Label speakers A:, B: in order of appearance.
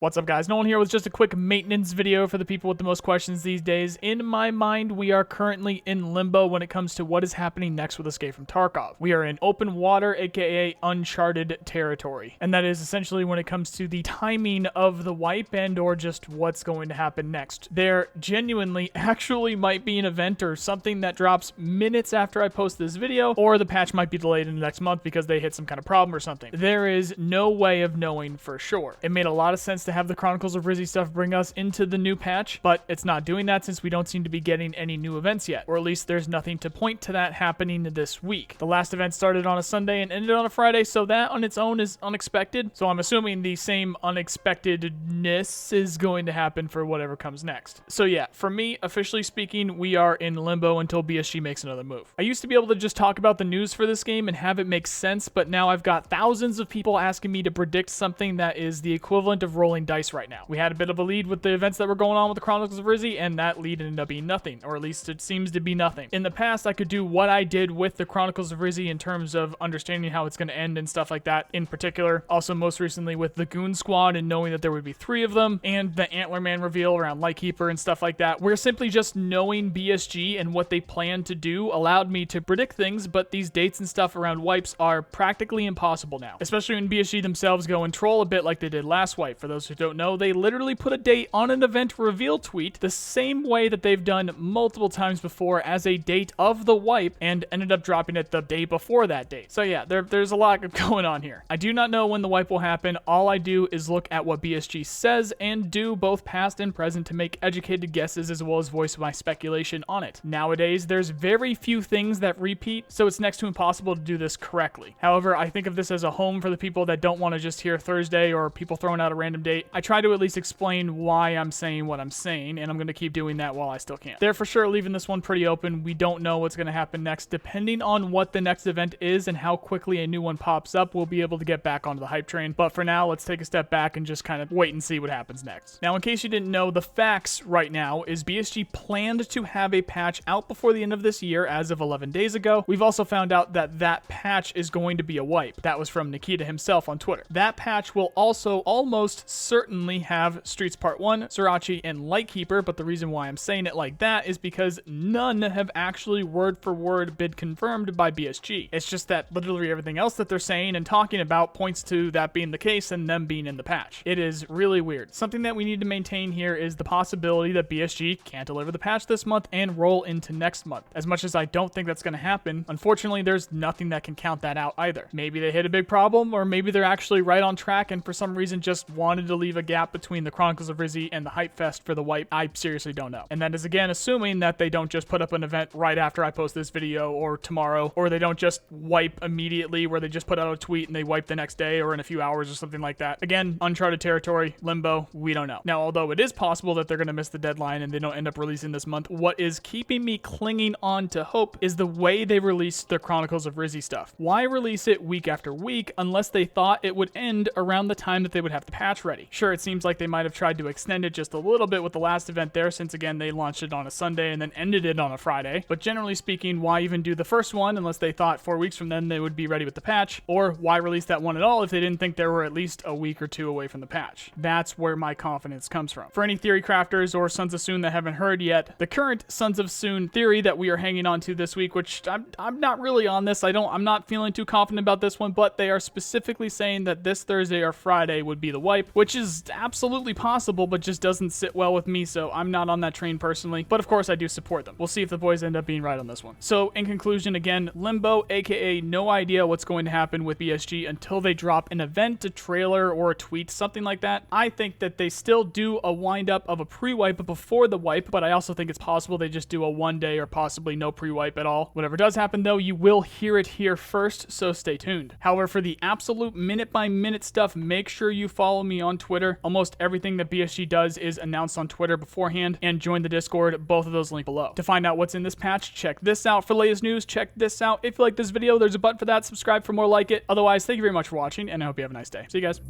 A: What's up, guys? Nolan here with just a quick maintenance video for the people with the most questions these days. In my mind, we are currently in limbo when it comes to what is happening next with Escape from Tarkov. We are in open water, aka uncharted territory. And that is essentially when it comes to the timing of the wipe and or just what's going to happen next. There genuinely actually might be an event or something that drops minutes after I post this video, or the patch might be delayed in the next month because they hit some kind of problem or something. There is no way of knowing for sure. It made a lot of sense to have the Chronicles of Ryzhy stuff bring us into the new patch, but it's not doing that since we don't seem to be getting any new events yet, or at least there's nothing to point to that happening this week. The last event started on a Sunday and ended on a Friday, so that on its own is unexpected. So I'm assuming the same unexpectedness is going to happen for whatever comes next. So yeah, for me, officially speaking, we are in limbo until BSG makes another move. I used to be able to just talk about the news for this game and have it make sense, but now I've got thousands of people asking me to predict something that is the equivalent of rolling dice right now. We had a bit of a lead with the events that were going on with the Chronicles of Ryzhy, and that lead ended up being nothing, or at least it seems to be nothing. In the past, I could do what I did with the Chronicles of Ryzhy in terms of understanding how it's going to end and stuff like that in particular. Also, most recently with the Goon Squad and knowing that there would be 3 of them, and the Antler Man reveal around Lightkeeper and stuff like that, where simply just knowing BSG and what they plan to do allowed me to predict things, but these dates and stuff around wipes are practically impossible now, especially when BSG themselves go and troll a bit like they did last wipe. For those who don't know, they literally put a date on an event reveal tweet the same way that they've done multiple times before as a date of the wipe and ended up dropping it the day before that date. So yeah, there's a lot going on here. I do not know when the wipe will happen. All I do is look at what BSG says and do both past and present to make educated guesses as well as voice my speculation on it. Nowadays, there's very few things that repeat, so it's next to impossible to do this correctly. However, I think of this as a home for the people that don't want to just hear Thursday or people throwing out a random date. I try to at least explain why I'm saying what I'm saying, and I'm going to keep doing that while I still can. They're for sure leaving this one pretty open. We don't know what's going to happen next. Depending on what the next event is and how quickly a new one pops up, we'll be able to get back onto the hype train. But for now, let's take a step back and just kind of wait and see what happens next. Now, in case you didn't know, the facts right now is BSG planned to have a patch out before the end of this year as of 11 days ago. We've also found out that that patch is going to be a wipe. That was from Nikita himself on Twitter. That patch will also almost certainly have Streets Part 1, Sriracha, and Lightkeeper, but the reason why I'm saying it like that is because none have actually word for word been confirmed by BSG. It's just that literally everything else that they're saying and talking about points to that being the case and them being in the patch. It is really weird. Something that we need to maintain here is the possibility that BSG can't deliver the patch this month and roll into next month. As much as I don't think that's going to happen, unfortunately, there's nothing that can count that out either. Maybe they hit a big problem, or maybe they're actually right on track and for some reason just wanted to leave a gap between the Chronicles of Ryzhy and the Hype Fest for the wipe. I seriously don't know. And that is again assuming that they don't just put up an event right after I post this video or tomorrow, or they don't just wipe immediately where they just put out a tweet and they wipe the next day or in a few hours or something like that. Again, uncharted territory, limbo, we don't know. Now, although it is possible that they're going to miss the deadline and they don't end up releasing this month, what is keeping me clinging on to hope is the way they released the Chronicles of Ryzhy stuff. Why release it week after week unless they thought it would end around the time that they would have the patch ready? Sure, it seems like they might have tried to extend it just a little bit with the last event there, since again they launched it on a Sunday and then ended it on a Friday. But generally speaking, why even do the first one unless they thought 4 weeks from then they would be ready with the patch? Or why release that one at all if they didn't think there were at least a week or 2 away from the patch? That's where my confidence comes from. For any theory crafters or Sons of Soon that haven't heard yet, the current Sons of Soon theory that we are hanging on to this week, which I'm not really on this, I'm not feeling too confident about this one, but they are specifically saying that this Thursday or Friday would be the wipe, which is absolutely possible, but just doesn't sit well with me, so I'm not on that train personally. But of course, I do support them. We'll see if the boys end up being right on this one. So in conclusion, again, limbo, aka no idea what's going to happen with BSG until they drop an event, a trailer, or a tweet, something like that. I think that they still do a wind-up of a pre-wipe before the wipe, but I also think it's possible they just do a 1 day or possibly no pre-wipe at all. Whatever does happen, though, you will hear it here first, so stay tuned. However, for the absolute minute-by-minute stuff, make sure you follow me on Twitter. Almost everything that BSG does is announced on Twitter beforehand, and join the Discord. Both of those linked below. To find out what's in this patch, check this out. For latest news, check this out. If you like this video, there's a button for that. Subscribe for more like it. Otherwise, thank you very much for watching, and I hope you have a nice day. See you guys.